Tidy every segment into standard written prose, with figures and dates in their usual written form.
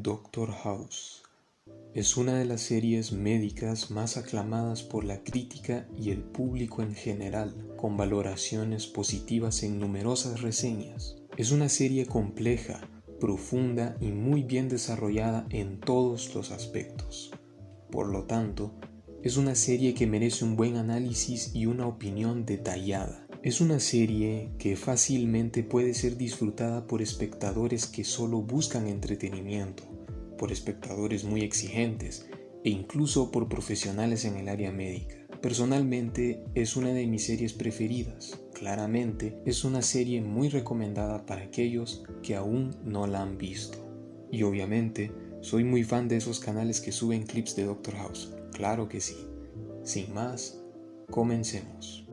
Doctor House es una de las series médicas más aclamadas por la crítica y el público en general, con valoraciones positivas en numerosas reseñas. Es una serie compleja, profunda y muy bien desarrollada en todos los aspectos. Por lo tanto, es una serie que merece un buen análisis y una opinión detallada. Es una serie que fácilmente puede ser disfrutada por espectadores que solo buscan entretenimiento, por espectadores muy exigentes e incluso por profesionales en el área médica. Personalmente es una de mis series preferidas. Claramente es una serie muy recomendada para aquellos que aún no la han visto. Y obviamente soy muy fan de esos canales que suben clips de Doctor House. Claro que sí. Sin más, comencemos.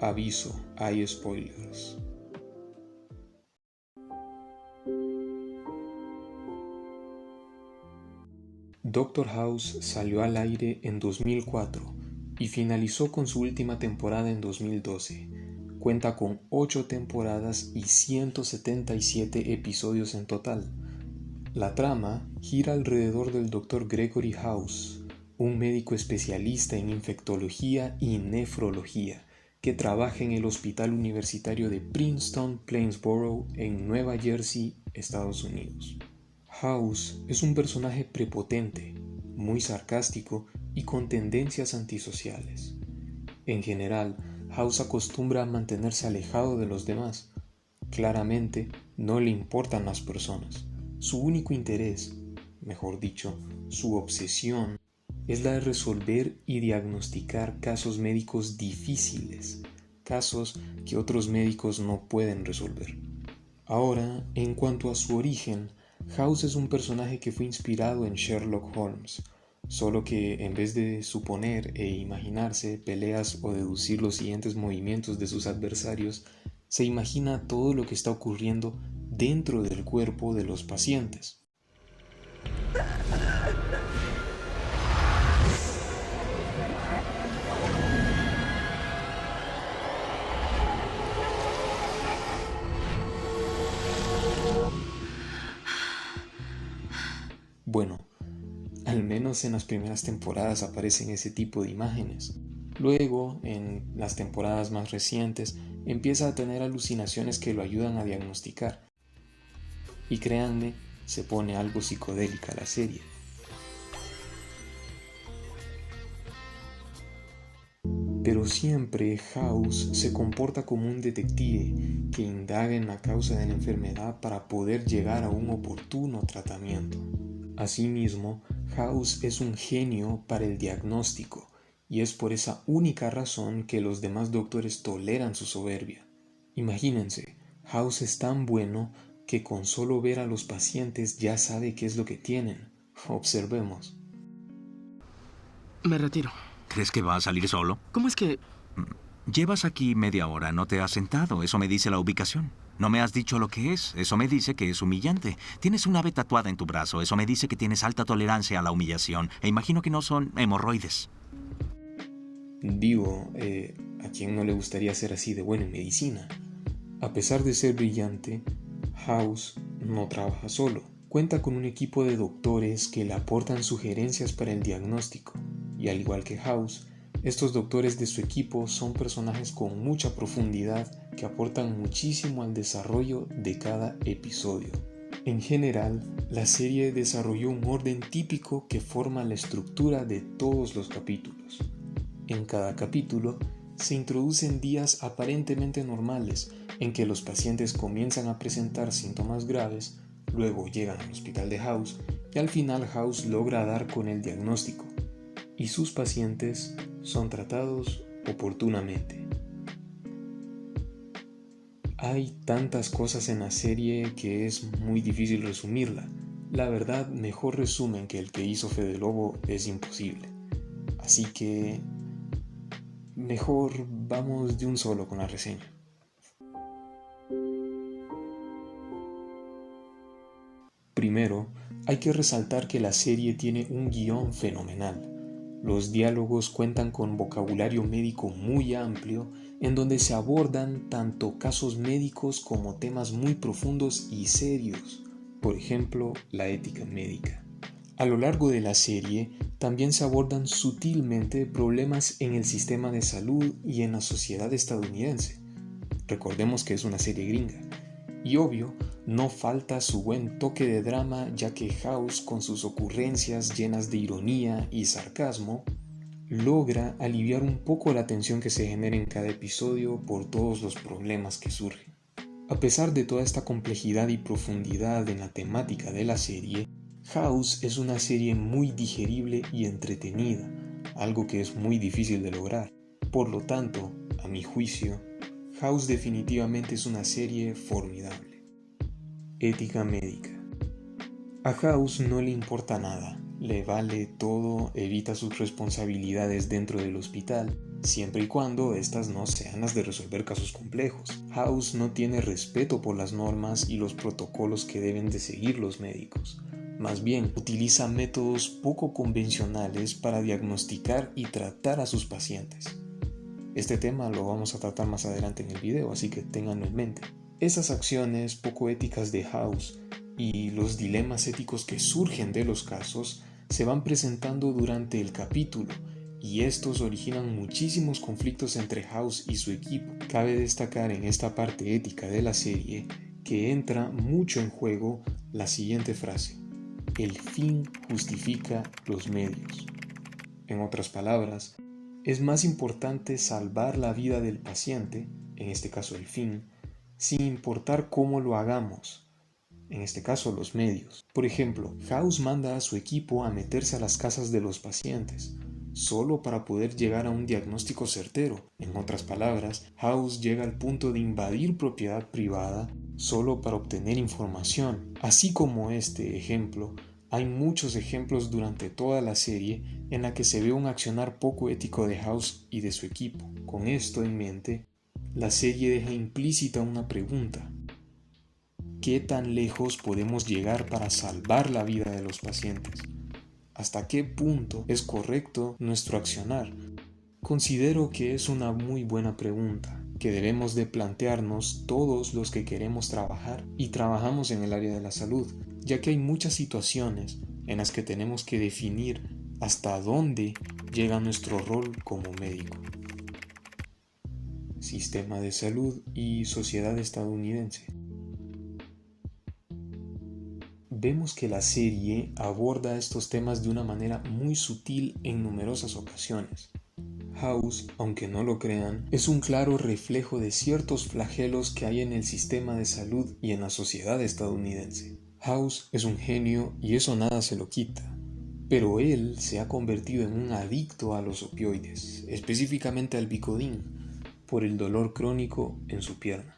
Aviso, hay spoilers. Doctor House salió al aire en 2004 y finalizó con su última temporada en 2012. Cuenta con 8 temporadas y 177 episodios en total. La trama gira alrededor del Dr. Gregory House, un médico especialista en infectología y nefrología que trabaja en el Hospital Universitario de Princeton Plainsboro en Nueva Jersey, Estados Unidos. House es un personaje prepotente, muy sarcástico y con tendencias antisociales. En general, House acostumbra a mantenerse alejado de los demás. Claramente, no le importan las personas. Su único interés, mejor dicho, su obsesión, es la de resolver y diagnosticar casos médicos difíciles, casos que otros médicos no pueden resolver. Ahora, en cuanto a su origen, House es un personaje que fue inspirado en Sherlock Holmes, solo que en vez de suponer e imaginarse peleas o deducir los siguientes movimientos de sus adversarios, se imagina todo lo que está ocurriendo dentro del cuerpo de los pacientes. Bueno, al menos en las primeras temporadas aparecen ese tipo de imágenes. Luego, en las temporadas más recientes, empieza a tener alucinaciones que lo ayudan a diagnosticar. Y créanme, se pone algo psicodélica la serie. Pero siempre House se comporta como un detective que indaga en la causa de la enfermedad para poder llegar a un oportuno tratamiento. Asimismo, House es un genio para el diagnóstico y es por esa única razón que los demás doctores toleran su soberbia. Imagínense, House es tan bueno que con solo ver a los pacientes ya sabe qué es lo que tienen. Observemos. Me retiro. ¿Crees que va a salir solo? ¿Cómo es que...? Llevas aquí media hora, no te has sentado. Eso me dice la ubicación. No me has dicho lo que es. Eso me dice que es humillante. Tienes un ave tatuada en tu brazo. Eso me dice que tienes alta tolerancia a la humillación. E imagino que no son hemorroides. Digo, ¿a quién no le gustaría ser así de bueno en medicina? A pesar de ser brillante, House no trabaja solo. Cuenta con un equipo de doctores que le aportan sugerencias para el diagnóstico. Y al igual que House, estos doctores de su equipo son personajes con mucha profundidad que aportan muchísimo al desarrollo de cada episodio. En general, la serie desarrolló un orden típico que forma la estructura de todos los capítulos. En cada capítulo se introducen días aparentemente normales en que los pacientes comienzan a presentar síntomas graves, luego llegan al hospital de House y al final House logra dar con el diagnóstico y sus pacientes son tratados oportunamente. Hay tantas cosas en la serie que es muy difícil resumirla. La verdad, mejor resumen que el que hizo Fede Lobo es imposible. Así que mejor vamos de un solo con la reseña. Primero, hay que resaltar que la serie tiene un guión fenomenal. Los diálogos cuentan con vocabulario médico muy amplio, en donde se abordan tanto casos médicos como temas muy profundos y serios. por ejemplo, la ética médica. A lo largo de la serie también se abordan sutilmente problemas en el sistema de salud y en la sociedad estadounidense. Recordemos que es una serie gringa. Y obvio, no falta su buen toque de drama, ya que House, con sus ocurrencias llenas de ironía y sarcasmo, logra aliviar un poco la tensión que se genera en cada episodio por todos los problemas que surgen. A pesar de toda esta complejidad y profundidad en la temática de la serie, House es una serie muy digerible y entretenida, algo que es muy difícil de lograr. Por lo tanto, a mi juicio, House definitivamente es una serie formidable. Ética médica. A House no le importa nada, le vale todo, evita sus responsabilidades dentro del hospital, siempre y cuando estas no sean las de resolver casos complejos. House no tiene respeto por las normas y los protocolos que deben de seguir los médicos. Más bien, utiliza métodos poco convencionales para diagnosticar y tratar a sus pacientes. Este tema lo vamos a tratar más adelante en el video, así que ténganlo en mente. Esas acciones poco éticas de House y los dilemas éticos que surgen de los casos se van presentando durante el capítulo, y estos originan muchísimos conflictos entre House y su equipo. Cabe destacar en esta parte ética de la serie que entra mucho en juego la siguiente frase: el fin justifica los medios. En otras palabras, es más importante salvar la vida del paciente, en este caso el fin, sin importar cómo lo hagamos, en este caso los medios. Por ejemplo, House manda a su equipo a meterse a las casas de los pacientes, solo para poder llegar a un diagnóstico certero. En otras palabras, House llega al punto de invadir propiedad privada solo para obtener información. Así como este ejemplo, hay muchos ejemplos durante toda la serie en la que se ve un accionar poco ético de House y de su equipo. Con esto en mente, la serie deja implícita una pregunta: ¿qué tan lejos podemos llegar para salvar la vida de los pacientes? ¿Hasta qué punto es correcto nuestro accionar? Considero que es una muy buena pregunta que debemos de plantearnos todos los que queremos trabajar y trabajamos en el área de la salud, ya que hay muchas situaciones en las que tenemos que definir hasta dónde llega nuestro rol como médico. Sistema de salud y sociedad estadounidense. Vemos que la serie aborda estos temas de una manera muy sutil en numerosas ocasiones. House, aunque no lo crean, es un claro reflejo de ciertos flagelos que hay en el sistema de salud y en la sociedad estadounidense. House es un genio y eso nada se lo quita, pero él se ha convertido en un adicto a los opioides, específicamente al Vicodin, por el dolor crónico en su pierna.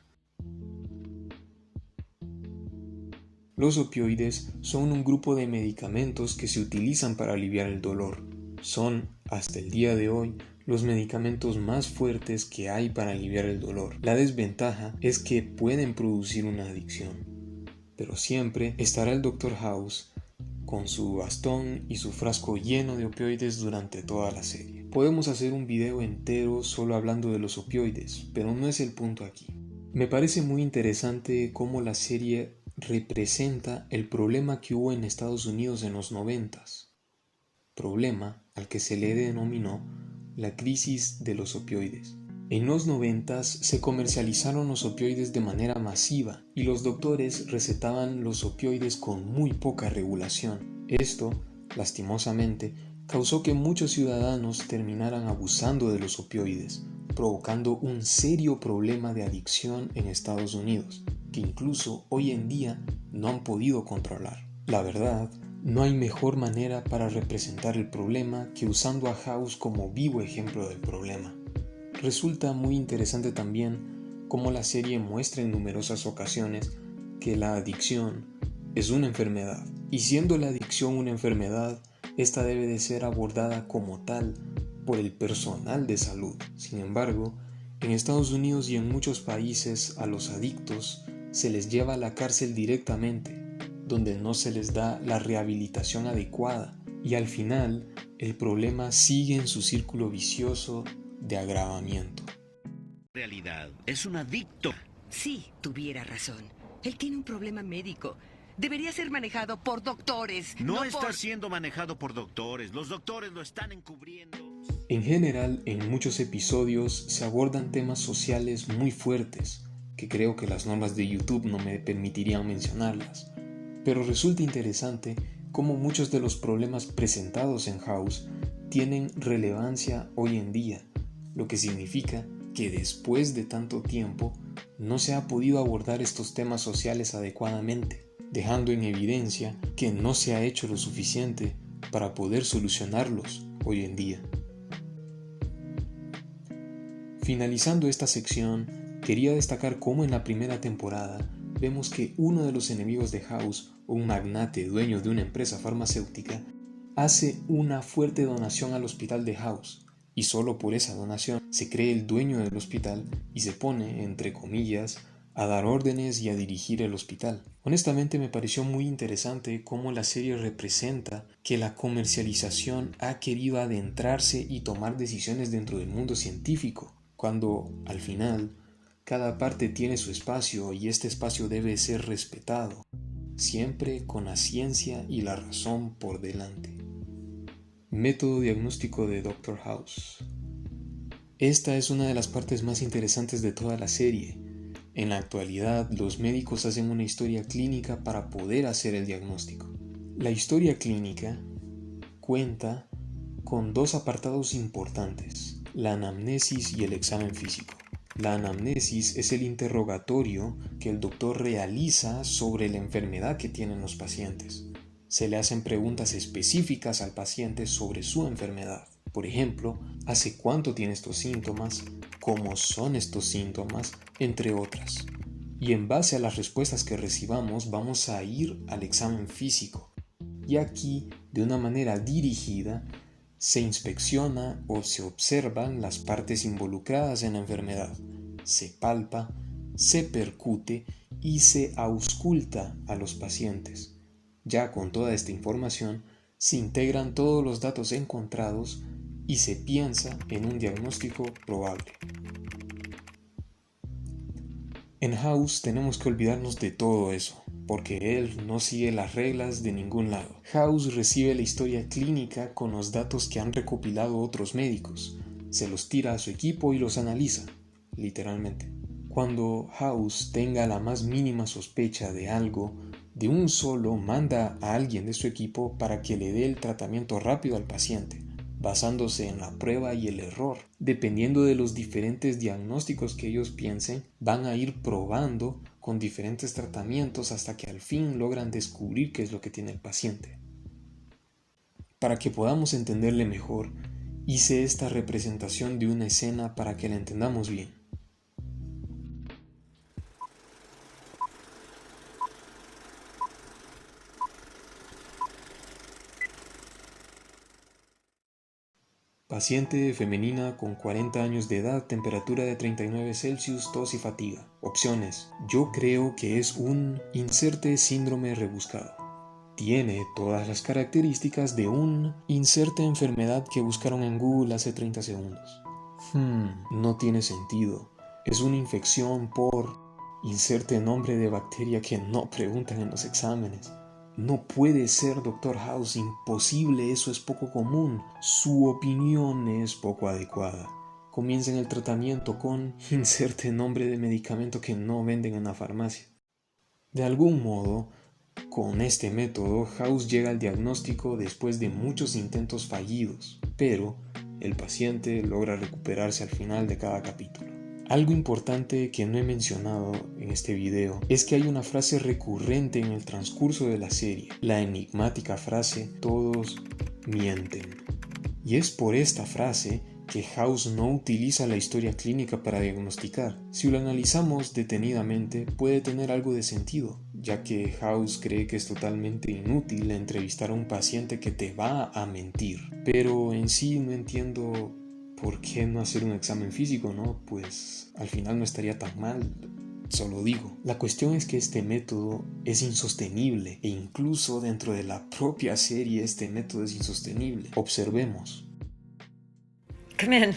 Los opioides son un grupo de medicamentos que se utilizan para aliviar el dolor. Son, hasta el día de hoy, los medicamentos más fuertes que hay para aliviar el dolor. La desventaja es que pueden producir una adicción, pero siempre estará el Dr. House con su bastón y su frasco lleno de opioides durante toda la serie. Podemos hacer un video entero solo hablando de los opioides, pero no es el punto aquí. Me parece muy interesante cómo la serie representa el problema que hubo en Estados Unidos en los 90s, problema al que se le denominó la crisis de los opioides. En los 90s se comercializaron los opioides de manera masiva y los doctores recetaban los opioides con muy poca regulación. Esto, lastimosamente, causó que muchos ciudadanos terminaran abusando de los opioides, provocando un serio problema de adicción en Estados Unidos, que incluso hoy en día no han podido controlar. La verdad, no hay mejor manera para representar el problema que usando a House como vivo ejemplo del problema. Resulta muy interesante también cómo la serie muestra en numerosas ocasiones que la adicción es una enfermedad, y siendo la adicción una enfermedad, esta debe de ser abordada como tal por el personal de salud. Sin embargo, en Estados Unidos y en muchos países a los adictos se les lleva a la cárcel directamente, donde no se les da la rehabilitación adecuada, y al final el problema sigue en su círculo vicioso de agravamiento. En realidad, es un adicto. Sí, tuviera razón. Él tiene un problema médico. Debería ser manejado por doctores. No está siendo manejado por doctores. Los doctores lo están encubriendo. En general, en muchos episodios se abordan temas sociales muy fuertes, que creo que las normas de YouTube no me permitirían mencionarlas. Pero resulta interesante cómo muchos de los problemas presentados en House tienen relevancia hoy en día, lo que significa que después de tanto tiempo no se ha podido abordar estos temas sociales adecuadamente, dejando en evidencia que no se ha hecho lo suficiente para poder solucionarlos hoy en día. Finalizando esta sección, quería destacar cómo en la primera temporada vemos que uno de los enemigos de House, un magnate dueño de una empresa farmacéutica, hace una fuerte donación al hospital de House, y solo por esa donación se cree el dueño del hospital y se pone, entre comillas, a dar órdenes y a dirigir el hospital. Honestamente me pareció muy interesante cómo la serie representa que la comercialización ha querido adentrarse y tomar decisiones dentro del mundo científico, cuando, al final, cada parte tiene su espacio y este espacio debe ser respetado, siempre con la ciencia y la razón por delante. Método diagnóstico de Dr. House. Esta es una de las partes más interesantes de toda la serie. En la actualidad, los médicos hacen una historia clínica para poder hacer el diagnóstico. La historia clínica cuenta con dos apartados importantes: la anamnesis y el examen físico. La anamnesis es el interrogatorio que el doctor realiza sobre la enfermedad que tienen los pacientes. Se le hacen preguntas específicas al paciente sobre su enfermedad. Por ejemplo, ¿hace cuánto tiene estos síntomas? ¿Cómo son estos síntomas? Entre otras. Y en base a las respuestas que recibamos, vamos a ir al examen físico. Y aquí, de una manera dirigida, se inspecciona o se observan las partes involucradas en la enfermedad, se palpa, se percute y se ausculta a los pacientes. Ya con toda esta información, se integran todos los datos encontrados y se piensa en un diagnóstico probable. En House tenemos que olvidarnos de todo eso, porque él no sigue las reglas de ningún lado. House recibe la historia clínica con los datos que han recopilado otros médicos, se los tira a su equipo y los analiza, literalmente. Cuando House tenga la más mínima sospecha de algo, de un solo manda a alguien de su equipo para que le dé el tratamiento rápido al paciente, basándose en la prueba y el error. Dependiendo de los diferentes diagnósticos que ellos piensen, van a ir probando con diferentes tratamientos hasta que al fin logran descubrir qué es lo que tiene el paciente. Para que podamos entenderle mejor, hice esta representación de una escena para que la entendamos bien. Paciente femenina con 40 años de edad, temperatura de 39 Celsius, tos y fatiga. Opciones. Yo creo que es un inserte síndrome rebuscado. Tiene todas las características de un inserte enfermedad que buscaron en Google hace 30 segundos. No tiene sentido. Es una infección por inserte nombre de bacteria que no preguntan en los exámenes. No puede ser, Dr. House, imposible, eso es poco común. Su opinión es poco adecuada. Comiencen el tratamiento con inserte nombre de medicamento que no venden en la farmacia. De algún modo, con este método, House llega al diagnóstico después de muchos intentos fallidos, pero el paciente logra recuperarse al final de cada capítulo. Algo importante que no he mencionado en este video es que hay una frase recurrente en el transcurso de la serie, la enigmática frase "todos mienten". Y es por esta frase que House no utiliza la historia clínica para diagnosticar. Si lo analizamos detenidamente, puede tener algo de sentido, ya que House cree que es totalmente inútil entrevistar a un paciente que te va a mentir. Pero en sí no entiendo ¿por qué no hacer un examen físico, no? Pues al final no estaría tan mal, solo digo. La cuestión es que este método es insostenible e incluso dentro de la propia serie este método es insostenible. Observemos. Come in.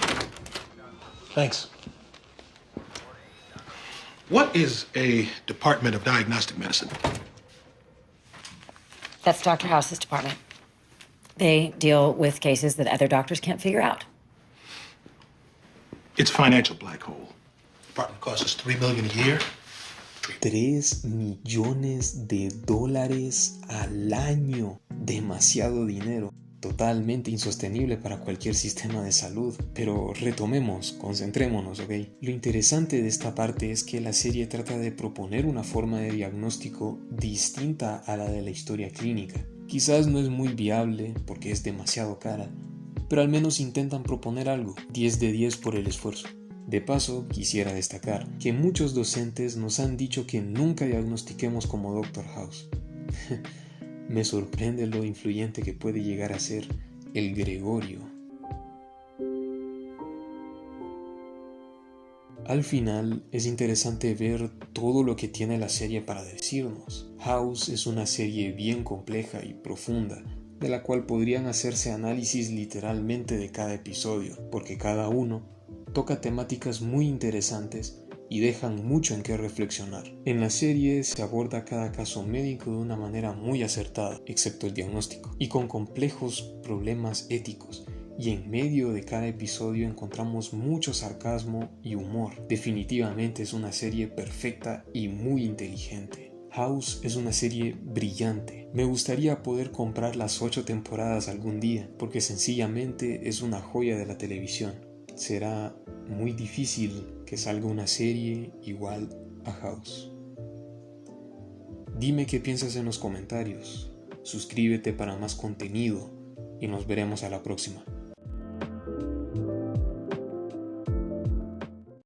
Thanks. What is a Department of Diagnostic Medicine? That's Dr. House's department. They deal with cases that other doctors can't figure out. It's a financial black hole. Department costs us $3 million a year. $3 millones al año. Demasiado dinero. Totalmente insostenible para cualquier sistema de salud. Pero retomemos, concentrémonos, ¿ok? Lo interesante de esta parte es que la serie trata de proponer una forma de diagnóstico distinta a la de la historia clínica. Quizás no es muy viable porque es demasiado cara, pero al menos intentan proponer algo. 10 de 10 por el esfuerzo. De paso, quisiera destacar que muchos docentes nos han dicho que nunca diagnostiquemos como Dr. House. Me sorprende lo influyente que puede llegar a ser el Gregorio. Al final, es interesante ver todo lo que tiene la serie para decirnos. House es una serie bien compleja y profunda, de la cual podrían hacerse análisis literalmente de cada episodio, porque cada uno toca temáticas muy interesantes y dejan mucho en qué reflexionar. En la serie se aborda cada caso médico de una manera muy acertada, excepto el diagnóstico, y con complejos problemas éticos, y en medio de cada episodio encontramos mucho sarcasmo y humor. Definitivamente es una serie perfecta y muy inteligente. House es una serie brillante. Me gustaría poder comprar las 8 temporadas algún día, porque sencillamente es una joya de la televisión. Será muy difícil que salga una serie igual a House. Dime qué piensas en los comentarios. Suscríbete para más contenido y nos veremos a la próxima.